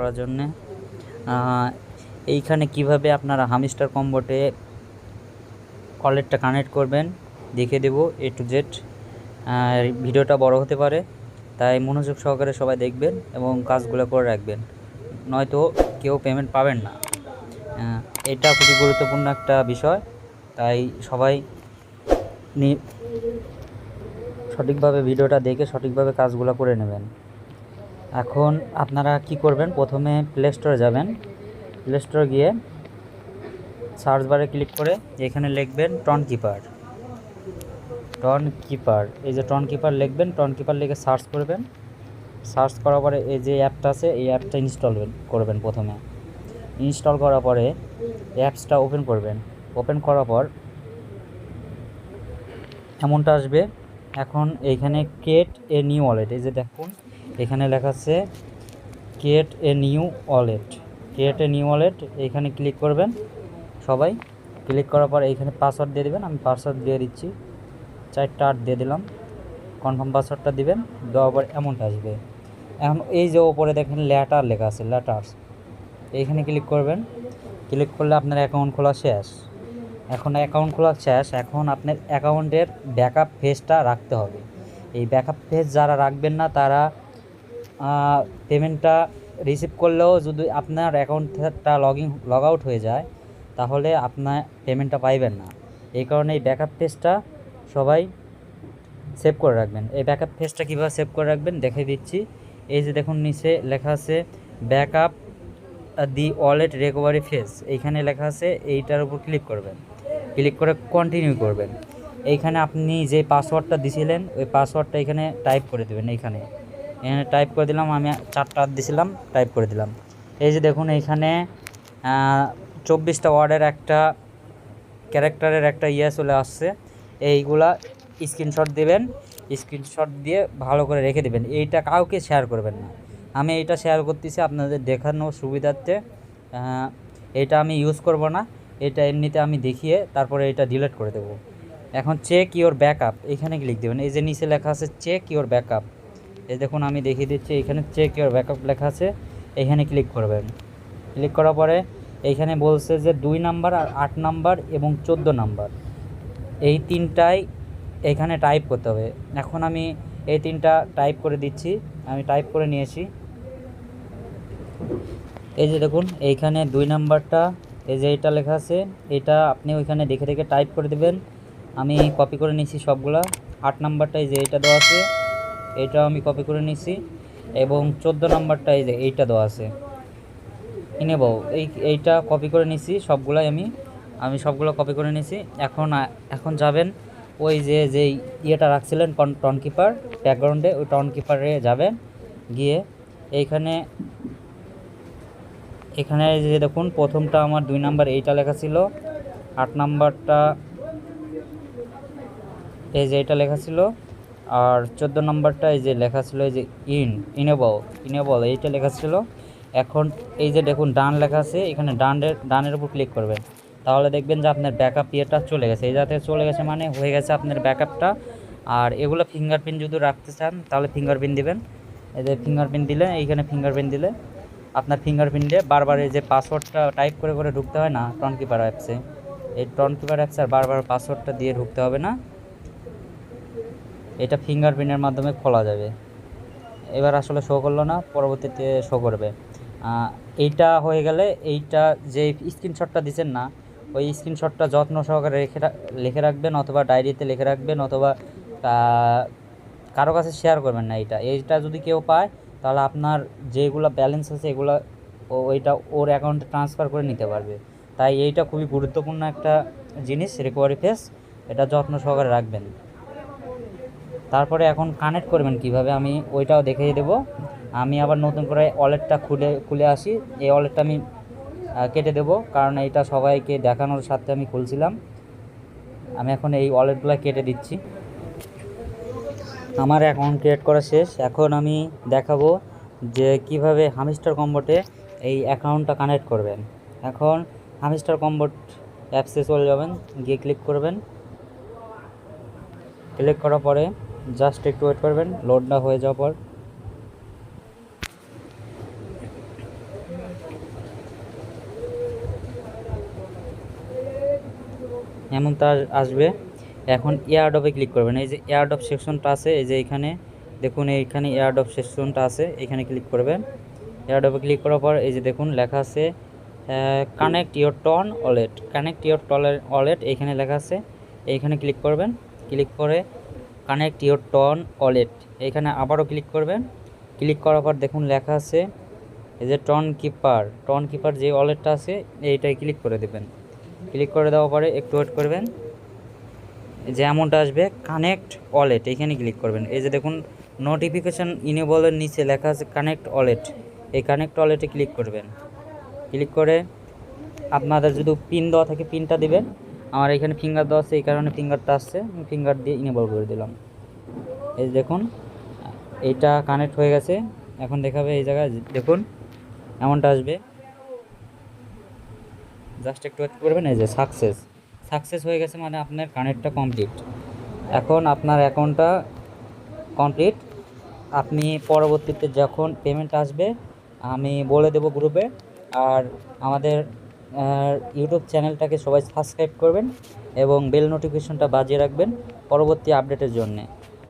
করার জন্যে এইখানে কিভাবে আপনারা হামস্টার কম্বোতে ওয়ালেটটা কানেক্ট করবেন দেখে দেব A to Z। ভিডিওটা বড় হতে পারে, তাই মনোযোগ সহকারে সবাই দেখবেন এবং কাজগুলো করে রাখবেন, নয়তো কেউ পেমেন্ট পাবেন না। এটা খুবই গুরুত্বপূর্ণ একটা বিষয়, তাই সবাই সঠিকভাবে ভিডিওটা দেখে সঠিকভাবে কাজগুলো করে নেবেন। এখন আপনারা কি করবেন, প্রথমে প্লে স্টোরে যাবেন। প্লে স্টোরে গিয়ে সার্চ বারে ক্লিক করে এখানে লিখবেন টন কিপার। এই যে টন কিপার লিখবেন, টন কিপার লিখে সার্চ করবেন। সার্চ করার পরে এই যে অ্যাপটা আছে এই অ্যাপটা ইনস্টল করবেন। প্রথমে ইনস্টল করার পরে অ্যাপসটা ওপেন করবেন। ওপেন করার পর এমনটা আসবে। এখন এইখানে ক্রিয়েট এ নিউ ওয়ালেট, এই যে দেখুন এখানে লেখা আছে create a new wallet. Create a new wallet এইখানে ক্লিক করবেন। সবাই ক্লিক করার পর এইখানে পাসওয়ার্ড দিয়ে দেবেন। আমি পাসওয়ার্ড দিয়ে দিচ্ছি, 4টা 8 দিয়ে দিলাম। কনফার্ম পাসওয়ার্ডটা দিবেন, দেওয়ার পর এমনটা আসবে। এখন এই যে ওপরে দেখেন লেটার লেখা আছে, লেটার্স, এইখানে ক্লিক করবেন। ক্লিক করলে আপনার অ্যাকাউন্ট খোলা শেষ। এখন অ্যাকাউন্ট খোলা শেষ, এখন আপনার অ্যাকাউন্টের ব্যাকআপ পেজটা রাখতে হবে। এই ব্যাকআপ পেজ যারা রাখবেন না তারা পেমেন্টটা রিসিভ করলেও যদি আপনার অ্যাকাউন্টটা লগ আউট হয়ে যায় তাহলে আপনার পেমেন্টটা পাইবেন না। এই কারণে এই ব্যাকআপ পেজটা সবাই সেভ করে রাখবেন। এই ব্যাকআপ পেজটা কীভাবে সেভ করে রাখবেন দেখে দিচ্ছি। এই যে দেখুন নিচে লেখা আছে ব্যাকআপ দি ওয়ালেট রিকভারি ফেজ, এইখানে লেখা আছে, এইটার উপর ক্লিক করবেন। ক্লিক করে কন্টিনিউ করবেন। এইখানে আপনি যে পাসওয়ার্ডটা দিছিলেন ওই পাসওয়ার্ডটা এখানে টাইপ করে দেবেন। এখানে টাইপ করে দিলাম, আমি 4টা দিছিলাম, টাইপ করে দিলাম। এই যে দেখুন এইখানে 24টা ওয়ার্ডের একটা ক্যারেক্টারের একটা চলে আসছে। এইগুলা স্ক্রিনশট দেবেন, স্ক্রিনশট দিয়ে ভালো করে রেখে দেবেন। এইটা কাউকে শেয়ার করবেন না। আমি এইটা শেয়ার করতেছি আপনাদের দেখানোর সুবিধার্থে। এটা আমি ইউজ করব না, এটা এমনিতে আমি দেখিয়ে তারপরে এটা ডিলিট করে দেব। এখন চেক ইওর ব্যাকআপ এখানে ক্লিক দেবেন। এই যে নিচে লেখা আছে চেক ইওর ব্যাকআপ, এই দেখুন আমি দেখিয়ে দিচ্ছি। এখানে চেক ইওর ব্যাকআপ লেখা আছে, এখানে ক্লিক করবেন। ক্লিক করার পরে এইখানে বলছে যে 2 নাম্বার আর 8 নাম্বার এবং 14 নাম্বার, এই তিনটাই এখানে টাইপ করতে হবে। এখন আমি এই তিনটা টাইপ করে দিচ্ছি, আমি টাইপ করে নিয়েছি। এই যে দেখুন এইখানে 2 নাম্বারটা এই যে এটা লেখা আছে, এটা আপনি ওইখানে দেখে দেখে টাইপ করে দেবেন। আমি কপি করে নিয়েছি সবগুলা। 8 নাম্বারটা এই যে এইটা দেওয়া আছে, এইটাও আমি কপি করে নিয়েছি। এবং 14 নাম্বারটা এই যে এইটা দেওয়া আছে ইনেবল, এইটা কপি করে নিয়েছি সবগুলাই। আমি সবগুলো কপি করে নিয়েছি। এখন যাবেন ওই যে ইয়েটা রাখছিলেন টন কিপার ব্যাকগ্রাউন্ডে, ওই টন কিপারে যাবেন। গিয়ে এখানে যে দেখুন প্রথমটা আমার 2 নাম্বার এইটা লেখা ছিল, 8 নাম্বারটা এই যে এটা লেখা ছিল, আর 14 নাম্বারটা এই যে লেখা ছিল এই যে ইনেবল এইটা লেখা ছিল। এখন এই যে দেখুন ডান লেখা আছে, এখানে ডানের উপর ক্লিক করবেন। তাহলে দেখবেন যে আপনার ব্যাকআপ ইয়েটা চলে গেছে। এই যাতে চলে গেছে মানে হয়ে গেছে আপনার ব্যাকআপটা। আর এগুলো ফিঙ্গারপ্রিন্ট যদি রাখতে চান তাহলে ফিঙ্গারপ্রিন্ট দিবেন। এই যে ফিঙ্গারপ্রিন্ট দিলে, এইখানে ফিঙ্গারপ্রিন্ট দিলে আপনার ফিঙ্গারপ্রিন্ট দিয়ে বারবার এই যে পাসওয়ার্ডটা টাইপ করে করে ঢুকতে হয় না টন কিপার অ্যাপসে, এই টন কিপার অ্যাপসে আর বারবার পাসওয়ার্ডটা দিয়ে ঢুকতে হবে না, এটা ফিঙ্গারপ্রিন্টের মাধ্যমে খোলা যাবে। এবার আসলে শো করলো না, পরবর্তীতে শো করবে। এইটা হয়ে গেলে এইটা যে স্ক্রিনশটটা দিচ্ছেন না ওই স্ক্রিনশটটা যত্ন সহকারে লিখে রাখবেন, অথবা ডায়েরিতে লিখে রাখবেন, অথবা কারো কাছে শেয়ার করবেন না। এইটা যদি কেউ পায় তাহলে আপনার যেগুলো ব্যালেন্স আছে এগুলো ওইটা ওর অ্যাকাউন্টে ট্রান্সফার করে নিতে পারবে। তাই এইটা খুবই গুরুত্বপূর্ণ একটা জিনিস, রিকভারি ফেজ, এটা যত্ন সহকারে রাখবেন। তারপরে এখন কানেক্ট করবেন কিভাবে আমি ওইটাও দেখিয়ে দেব। আমি আবার নতুন করে ওয়ালেটটা খুলে আসি। এই ওয়ালেটটা আমি কেটে দেব, কারণ এইটা সবাইকে দেখানোর সাথে আমি খুলছিলাম। আমি এখন এই ওয়ালেটগুলো কেটে দিচ্ছি। আমার অ্যাকাউন্ট ক্রিয়েট করা শেষ। এখন আমি দেখাবো যে কিভাবে হামস্টার কম্বোতে এই অ্যাকাউন্টটা কানেক্ট করবেন। এখন হামস্টার কম্বোট অ্যাপসে চলে যাবেন, গিয়ে ক্লিক করবেন। ক্লিক করার পরে জাস্ট একটু ওয়েট করবেন, লোডটা হয়ে যাওয়ার পর এমনটা আসবে। এখন এয়ারড্রপে ক্লিক করবেন। এই যে এয়ারড্রপ সেকশনটা আছে, এই যে এখানে দেখুন, এইখানে এয়ারড্রপ সেকশনটা আছে, এখানে ক্লিক করবেন। এয়ারড্রপে ক্লিক করার পর এই যে দেখুন লেখা আছে connect your TON wallet, connect your wallet এখানে লেখা আছে, এইখানে ক্লিক করবেন। ক্লিক করে কানেক্ট ইওর টন ওয়ালেট এখানে আবারও ক্লিক করবেন। ক্লিক করার পর দেখুন লেখা আছে এই যে টন কিপার যে ওয়ালেটটা আছে এইটাই ক্লিক করে দেবেন। ক্লিক করে দেওয়ার পরে একটু ওয়েট করবেন, যে অ্যামাউন্ট আসবে কানেক্ট ওয়ালেট এখানে ক্লিক করবেন। এই যে দেখুন নোটিফিকেশান ইনেবলের নিচে লেখা আছে কানেক্ট ওয়ালেট, এই কানেক্ট ওয়ালেটে ক্লিক করবেন। ক্লিক করে আপনাদের যদি পিন দেওয়া থাকে পিনটা দিবেন। আমার এখানে ফিঙ্গার দেওয়া আছে, এই কারণে ফিঙ্গারটা আসছে, ফিঙ্গার দিয়ে ইনেবল করে দিলাম। এই যে দেখুন এইটা কানেক্ট হয়ে গেছে। এখন দেখাবে এই জায়গায় দেখুন অ্যামাউন্টটা আসবে, জাস্ট একটু ওয়েট করবেন। এই যে সাকসেস হয়ে গেছে, মানে আপনার কানেক্টটা কমপ্লিট। এখন আপনার অ্যাকাউন্টটা কমপ্লিট। আপনি পরবর্তীতে যখন পেমেন্ট আসবে আমি বলে দেব গ্রুপে। আর আমাদের ইউটিউব চ্যানেলটাকে সবাই সাবস্ক্রাইব করবেন এবং বেল নোটিফিকেশনটা বাজিয়ে রাখবেন পরবর্তী আপডেটের জন্যে।